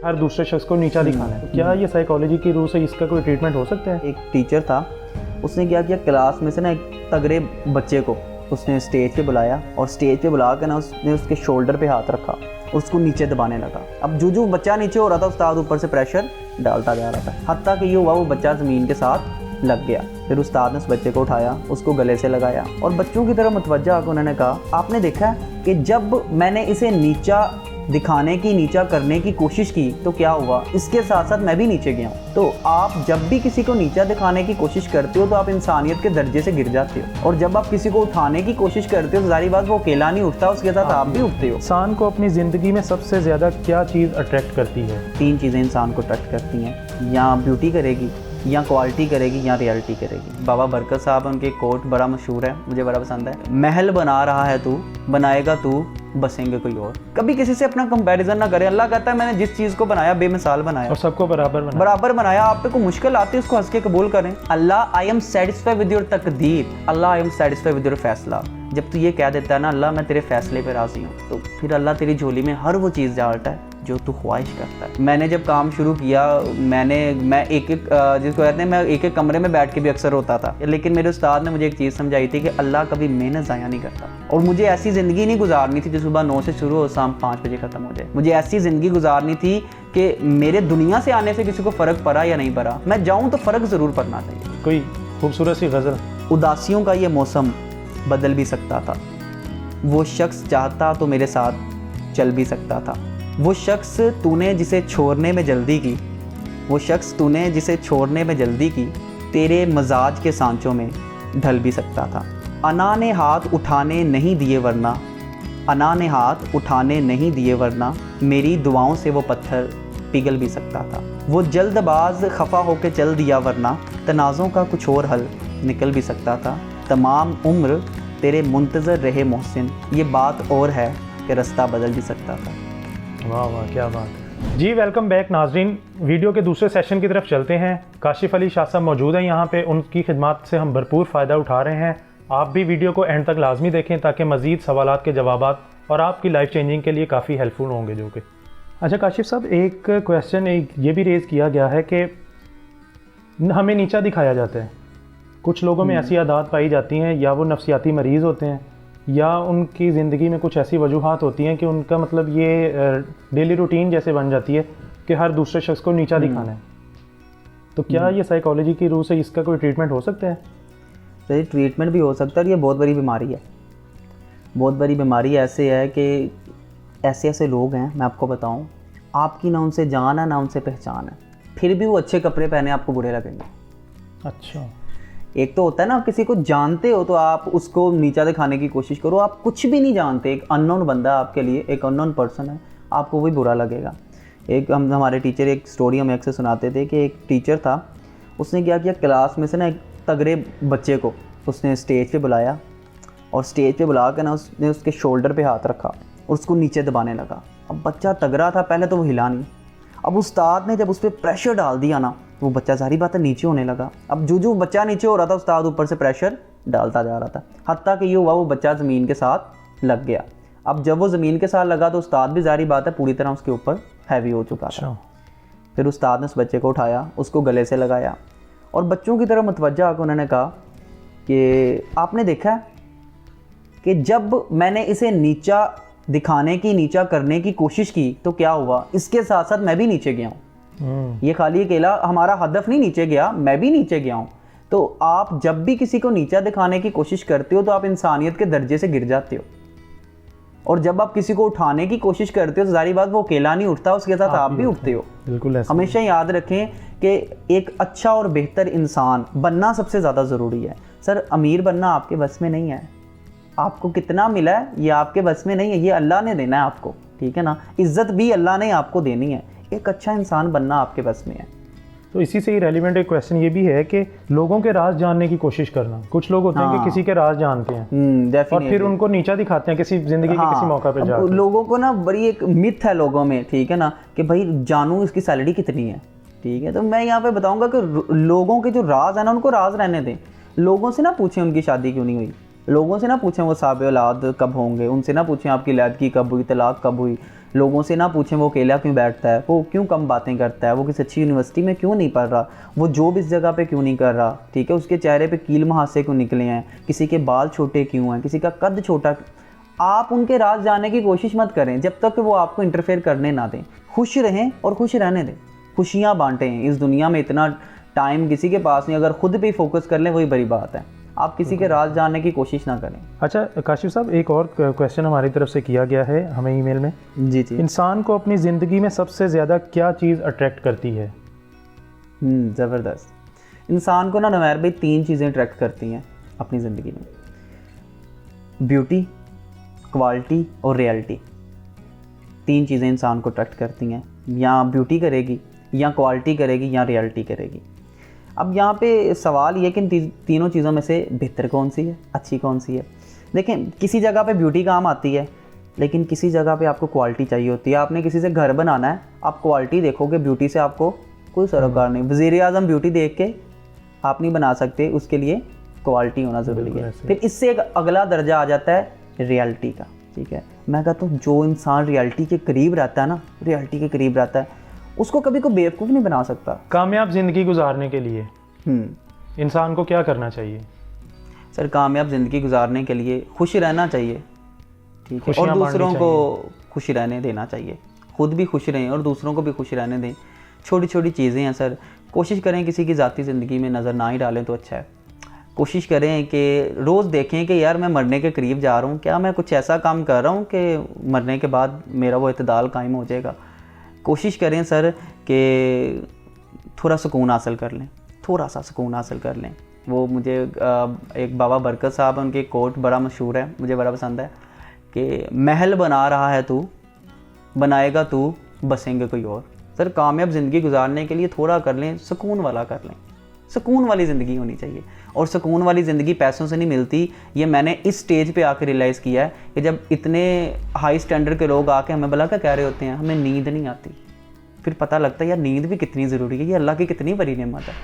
हर दूसरे शख्स को नीचा दिखाना है। क्या ये साइकोलॉजी की रूह से इसका कोई ट्रीटमेंट हो सकता है? एक टीचर था, उसने क्या किया, क्लास में से ना एक तगड़े बच्चे को उसने स्टेज पे बुलाया और स्टेज पे बुला कर ना उसने उसके शोल्डर पे हाथ रखा और उसको नीचे दबाने लगा। अब जो बच्चा नीचे हो रहा था, उस्ताद ऊपर से प्रेशर डालता जा रहा था, हत्ता कि ये हुआ वो बच्चा ज़मीन के साथ लग गया। फिर उस्ताद ने उस बच्चे को उठाया, उसको गले से लगाया और बच्चों की तरफ मुतवज्जा आकर उन्होंने कहा, आपने देखा है कि जब मैंने इसे नीचा दिखाने की, नीचा करने की कोशिश की तो क्या हुआ, इसके साथ साथ मैं भी नीचे गया हूँ। तो आप जब भी किसी को नीचा दिखाने की कोशिश करते हो तो आप इंसानियत के दर्जे से गिर जाते हो, और जब आप किसी को उठाने की कोशिश करते हो तो जारी बात वो अकेला नहीं उठता, उसके साथ आप भी उठते हो। इंसान को अपनी ज़िंदगी में सबसे ज़्यादा क्या चीज़ अट्रैक्ट करती है? 3 चीज़ें इंसान को अट्रैक्ट करती हैं, या ब्यूटी करेगी, या क्वालिटी करेगी, या रियलिटी करेगी। बाबा बरकत साहब, उनके कोट बड़ा मशहूर है, मुझे बड़ा पसंद है, महल बना रहा है तू, बनाएगा तू, बसेंगे कोई और। कभी किसी से अपना कंपैरिजन ना करें। अल्लाह कहता है मैंने जिस चीज़ को बनाया बेमिसाल बनाया और सबको बराबर बनाया। आप पे कोई मुश्किल आती है उसको हंस के कबूल करें। Allah I am satisfied with your तकदीर, Allah I am satisfied with your फैसला। जब तू ये कह देता है ना अल्लाह मैं तेरे फैसले पे राजी हूँ, तो फिर अल्लाह तेरी झोली में हर वो चीज़ डालता है जो तू ख्वाहिश करता है। मैंने जब काम शुरू किया, मैं एक जिसको कहते हैं, मैं एक कमरे में बैठ के भी अक्सर होता था, लेकिन मेरे उस्ताद ने मुझे एक चीज़ समझाई थी कि अल्लाह कभी मेहनत ज़ाया नहीं करता। और मुझे ऐसी ज़िंदगी नहीं गुजारनी थी जो सुबह 9 से शुरू हो शाम 5 बजे ख़त्म हो जाए। मुझे ऐसी ज़िंदगी गुजारनी थी कि मेरे दुनिया से आने से किसी को फ़र्क पड़ा या नहीं पड़ा, मैं जाऊँ तो फ़र्क ज़रूर पड़ना चाहिए। कोई खूबसूरत सी गज़ल। उदासियों का ये मौसम बदल भी सकता था, वो शख्स चाहता तो मेरे साथ चल भी सकता था। वो शख्स तूने जिसे छोड़ने में जल्दी की, वो शख्स तूने जिसे छोड़ने में जल्दी की, तेरे मजाज के सांचों में ढल भी सकता था। अना ने हाथ उठाने नहीं दिए वरना, अना ने हाथ उठाने नहीं दिए वरना, मेरी दुआओं से वो पत्थर पिघल भी सकता था। वो जल्दबाज खफा होके चल दिया वरना, तनाज़ों का कुछ और हल निकल भी सकता था। तमाम उम्र तेरे मुंतज़र रहे मोहसिन, ये बात और है कि रास्ता बदल भी सकता था। वाह वाह, क्या बात है जी। वेलकम बैक नाजरीन, वीडियो के दूसरे सेशन की तरफ चलते हैं। काशिफ अली शाह साहब मौजूद हैं यहाँ पे, उनकी खिदमत से हम भरपूर फ़ायदा उठा रहे हैं। आप भी वीडियो को एंड तक लाजमी देखें ताकि मज़ीद सवालात के जवाबात और आपकी लाइफ चेंजिंग के लिए काफ़ी हेल्पफुल होंगे जो कि। अच्छा काशिफ साहब, एक क्वेश्चन ये भी रेज़ किया गया है कि हमें नीचा दिखाया जाता है। कुछ लोगों में ऐसी आदत पाई जाती हैं, या वो नफ्सियाती मरीज़ होते हैं, या उनकी ज़िंदगी में कुछ ऐसी वजूहात होती हैं कि उनका मतलब ये डेली रूटीन जैसे बन जाती है कि हर दूसरे शख्स को नीचा दिखाना है। तो क्या ये साइकोलॉजी की रूह से इसका कोई ट्रीटमेंट हो सकता है? सही ट्रीटमेंट भी हो सकता है। ये बहुत बड़ी बीमारी है, बहुत बड़ी बीमारी ऐसे है कि ऐसे लोग हैं, मैं आपको बताऊं, आपकी ना उनसे जान है ना उनसे पहचान है, फिर भी वो अच्छे कपड़े पहने आपको बुरे लगेंगे। अच्छा, एक तो होता है ना, आप किसी को जानते हो तो आप उसको नीचा दिखाने की कोशिश करो। आप कुछ भी नहीं जानते, एक अननोन बंदा आपके लिए, एक अननोन पर्सन है, आपको वही बुरा लगेगा। एक हमारे टीचर एक स्टोरी हमें अक्सर सुनाते थे कि एक टीचर था, उसने क्या किया, क्लास में से ना एक तगड़े बच्चे को उसने स्टेज पे बुलाया और स्टेज पे बुला कर ना उसने उसके शोल्डर पे हाथ रखा और उसको नीचे दबाने लगा। अब बच्चा तगड़ा था, पहले तो वो हिला नहीं। अब उस्ताद ने जब उस पर प्रेशर डाल दिया ना, वो बच्चा सारी बातें नीचे होने लगा। अब जो बच्चा नीचे हो रहा था, उस्ताद ऊपर से प्रेशर डालता जा रहा था, हत्ता कि ये हुआ वो बच्चा ज़मीन के साथ लग गया। अब जब वो ज़मीन के साथ लगा तो उस्ताद भी जारी बात है पूरी तरह उसके ऊपर हैवी हो चुका था। फिर उस्ताद ने उस बच्चे को उठाया, उसको गले से लगाया और बच्चों की तरफ मुतवज्जा आकर उन्होंने कहा कि आपने देखा है कि जब मैंने इसे नीचा दिखाने की, नीचा करने की कोशिश की तो क्या हुआ, इसके साथ साथ मैं भी नीचे गया हूँ। ये खाली अकेला हमारा हदफ नहीं नीचे गया, मैं भी नीचे गया हूँ। तो आप जब भी किसी को नीचा दिखाने की कोशिश करते हो तो आप इंसानियत के दर्जे से गिर जाते हो, और जब आप किसी को उठाने की कोशिश करते हो तो जारी बात वो अकेला नहीं उठता, उसके साथ आप भी उठते हो। बिल्कुल। हमेशा याद रखें कि एक अच्छा और बेहतर इंसान बनना सबसे ज़्यादा ज़रूरी है। सर, अमीर बनना आपके बस में नहीं है, आपको कितना मिला है ये आपके बस में नहीं है, ये अल्लाह ने देना है आपको, ठीक है ना। इज्जत भी अल्लाह ने आपको देनी है, एक अच्छा इंसान बनना आपके बस में है। तो इसी से ही रेलिवेंट एक क्वेश्चन ये भी है कि लोगों के राज जानने की कोशिश करना। कुछ लोग होते हैं कि किसी के राज जानते हैं और फिर उनको नीचा दिखाते हैं किसी जिंदगी के किसी मौका पे जाकर। लोगों को ना बड़ी एक मिथ है लोगों में, ठीक है ना, कि भाई जानू इसकी सैलरी कितनी है, ठीक है। तो मैं यहाँ पे बताऊंगा कि लोगों के जो राज है ना उनको राज रहने दें। लोगों से ना पूछें उनकी शादी क्यों नहीं हुई, लोगों से ना पूछें वो साहब औलाद कब होंगे, उनसे ना पूछें आपकी लैदगी कब हुई, तलाक कब हुई। लोगों से ना पूछें वो अकेला क्यों बैठता है, वो क्यों कम बातें करता है, वो किसी अच्छी यूनिवर्सिटी में क्यों नहीं पढ़ रहा, वो जॉब इस जगह पे क्यों नहीं कर रहा, ठीक है, उसके चेहरे पे कील मुहासे क्यों निकले हैं, किसी के बाल छोटे क्यों हैं, किसी का कद छोटा। आप उनके राज जानने की कोशिश मत करें जब तक कि वो आपको इंटरफेयर करने ना दें। खुश रहें और खुश रहने दें, खुशियाँ बांटें। इस दुनिया में इतना टाइम किसी के पास नहीं, अगर खुद पे फोकस कर लें वही बड़ी बात है। आप किसी के राज जानने की कोशिश ना करें। अच्छा काशिफ साहब, एक और क्वेश्चन हमारी तरफ से किया गया है हमें ईमेल में। जी जी। इंसान को अपनी ज़िंदगी में सबसे ज़्यादा क्या चीज़ अट्रैक्ट करती है? ज़बरदस्त। इंसान को ना नमैर भाई 3 चीज़ें अट्रैक्ट करती हैं अपनी ज़िंदगी में, ब्यूटी, क्वालिटी और रियलिटी। 3 चीज़ें इंसान को अट्रैक्ट करती हैं, या ब्यूटी करेगी, या क्वालिटी करेगी, या रियलिटी करेगी। अब यहाँ पे सवाल ये कि इन तीनों चीज़ों में से बेहतर कौन सी है, अच्छी कौन सी है। देखें, किसी जगह पे ब्यूटी काम आती है, लेकिन किसी जगह पे आपको क्वालिटी चाहिए होती है। आपने किसी से घर बनाना है, आप क्वालिटी देखोगे, ब्यूटी से आपको कोई सरोकार नहीं। वज़ीर-ए-आज़म ब्यूटी देख के आप नहीं बना सकते, उसके लिए क्वालिटी होना ज़रूरी है। फिर इससे एक अगला दर्जा आ जाता है रियलिटी का, ठीक है। मैं कहता हूँ जो इंसान रियलिटी के करीब रहता है ना, रियलिटी के करीब रहता है, उसको कभी कोई बेवकूफ़ नहीं बना सकता। कामयाब ज़िंदगी गुजारने के लिए इंसान को क्या करना चाहिए? सर, कामयाब ज़िंदगी गुजारने के लिए खुश रहना चाहिए, ठीक है, और दूसरों को खुश रहने देना चाहिए। खुद भी खुश रहें और दूसरों को भी खुश रहने दें। छोटी छोटी चीज़ें हैं सर, कोशिश करें किसी की ज़ाती ज़िंदगी में नज़र ना ही डालें तो अच्छा है। कोशिश करें कि रोज़ देखें कि यार मैं मरने के करीब जा रहा हूँ, क्या मैं कुछ ऐसा काम कर रहा हूँ कि मरने के बाद मेरा वो इत्तेदाल कायम हो जाएगा। कोशिश करें सर कि थोड़ा सुकून हासिल कर लें, थोड़ा सा सुकून हासिल कर लें। वो मुझे एक बाबा बरकत साहब, उनके कोट बड़ा मशहूर है, मुझे बड़ा पसंद है कि महल बना रहा है तू, बनाएगा तू, बसेंगे कोई और। सर, कामयाब ज़िंदगी गुजारने के लिए थोड़ा कर लें, सुकून वाला कर लें। सुकून वाली ज़िंदगी होनी चाहिए, और सुकून वाली ज़िंदगी पैसों से नहीं मिलती। ये मैंने इस स्टेज पे आकर रियलाइज़ किया है कि जब इतने हाई स्टैंडर्ड के लोग आके हमें भला क्या कह रहे होते हैं, हमें नींद नहीं आती, फिर पता लगता है यार नींद भी कितनी ज़रूरी है, ये अल्लाह की कितनी बड़ी नेमत है।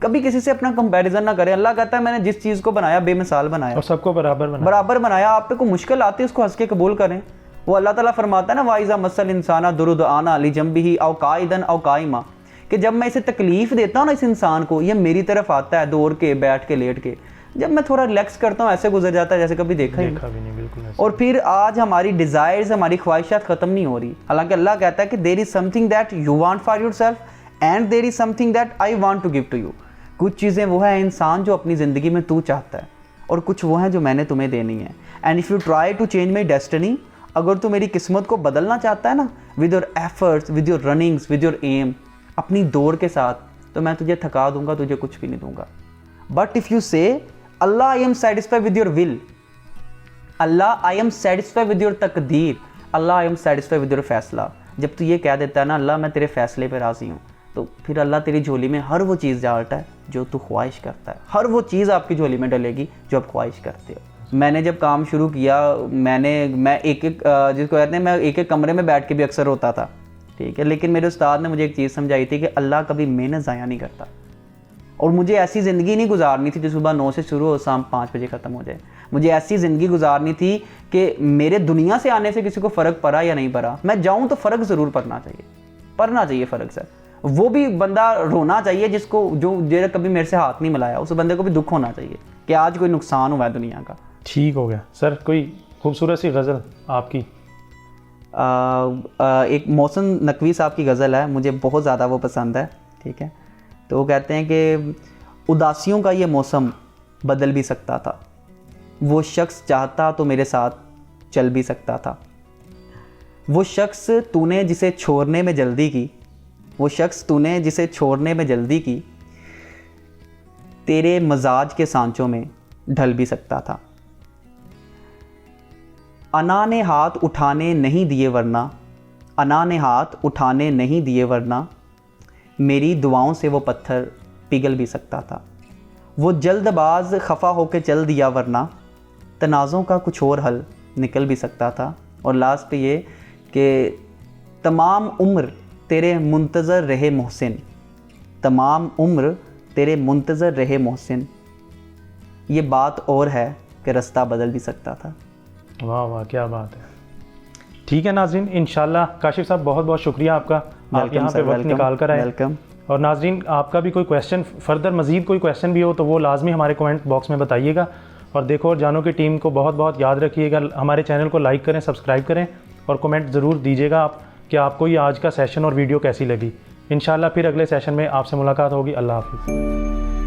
कभी किसी से अपना कंपैरिजन ना करें। अल्लाह कहता है मैंने जिस चीज़ को बनाया बेमिसाल बनाया और सबको बराबर बनाया। आप पे कोई मुश्किल आती है उसको हंस के कबूल करें। वो अल्लाह ताला फरमाता है ना, वाइज़ा मसल इंसाना दुरुद आना अली जम्बिही औ काइदन औ काइमा, कि जब मैं इसे तकलीफ़ देता हूँ ना इस इंसान को, ये मेरी तरफ आता है दौड़ के, बैठ के, लेट के। जब मैं थोड़ा रिलैक्स करता हूँ ऐसे गुजर जाता है जैसे कभी देखा ही नहीं। बिल्कुल। और फिर आज हमारी डिज़ायर्स, हमारी ख्वाहिशात ख़त्म नहीं हो रही। हालांकि अल्लाह कहता है कि there is something that you want for yourself and there is something that I want to give to you. कुछ चीज़ें वो है इंसान जो अपनी ज़िंदगी में तू चाहता है, और कुछ वो हैं जो मैंने तुम्हें देनी है। And if you try to change my destiny, अगर तू मेरी किस्मत को बदलना चाहता है ना, with your efforts, with your runnings, with your aim, अपनी दौड़ के साथ, तो मैं तुझे थका दूंगा, तुझे कुछ भी नहीं दूंगा। But if you say Allah I am satisfied with your will, Allah I am satisfied with your तकदीर, Allah I am satisfied with your फैसला, जब तू ये कह देता है ना अल्लाह मैं तेरे फैसले पे राज़ी हूँ, तो फिर अल्लाह तेरी झोली में हर वो चीज़ डालता है जो तू ख्वाहिश करता है। हर वो चीज़ आपकी झोली में डलेगी जो आप ख्वाहिश करते हो। मैंने जब काम शुरू किया, मैं एक जिसको कहते हैं, मैं एक कमरे में बैठ के भी अक्सर होता था, ठीक है, लेकिन मेरे उस्ताद ने मुझे एक चीज़ समझाई थी कि अल्लाह कभी मेहनत ज़ाया नहीं करता। और मुझे ऐसी ज़िंदगी नहीं गुजारनी थी जो सुबह 9 से शुरू हो, शाम 5 बजे ख़त्म हो जाए। मुझे ऐसी ज़िंदगी गुजारनी थी कि मेरे दुनिया से आने से किसी को फ़र्क पड़ा या नहीं पड़ा, मैं जाऊँ तो फ़र्क ज़रूर पड़ना चाहिए फ़र्क सर। वो भी बंदा रोना चाहिए जिसको जो कभी मेरे से हाथ नहीं मिलाया, उस बंदे को भी दुख होना चाहिए कि आज कोई नुकसान हुआ है दुनिया का। ठीक हो गया सर। कोई खूबसूरत सी गज़ल आपकी? एक मोहसिन नकवी साहब की गज़ल है, मुझे बहुत ज़्यादा वो पसंद है, ठीक है। तो वो कहते हैं कि उदासियों का ये मौसम बदल भी सकता था, वो शख्स चाहता तो मेरे साथ चल भी सकता था, वो शख्स तूने जिसे छोड़ने में जल्दी की, वो शख्स तूने जिसे छोड़ने में जल्दी की, तेरे मजाज के सांचों में ढल भी सकता था। अना ने हाथ उठाने नहीं दिए वरना, अना ने हाथ उठाने नहीं दिए वरना, मेरी दुआओं से वो पत्थर पिघल भी सकता था। वो जल्दबाज खफा होकर चल दिया वरना, तनाज़ों का कुछ और हल निकल भी सकता था। और लास्ट पे ये कि तमाम उम्र तेरे मुंतज़र रहे मोहसिन, तमाम उम्र तेरे मुंतज़र रहे मोहसिन, ये बात और है कि रास्ता बदल भी सकता था। वाह वाह, क्या बात है। ठीक है नाज़रीन, इंशाल्लाह काशिफ साहब बहुत बहुत शुक्रिया आपका, आप यहाँ पे वक्त निकाल कर आए। वेलकम। और नाज़रीन, आपका भी कोई क्वेश्चन फर्दर मज़ीद कोई क्वेश्चन भी हो तो वो लाजमी हमारे कमेंट बॉक्स में बताइएगा। और देखो और जानो की टीम को बहुत बहुत याद रखिएगा, हमारे चैनल को लाइक करें, सब्सक्राइब करें और कमेंट ज़रूर दीजिएगा आप कि आपको ये आज का सेशन और वीडियो कैसी लगी। इंशाल्लाह फिर अगले सेशन में आपसे मुलाकात होगी। अल्लाह हाफ़िज़।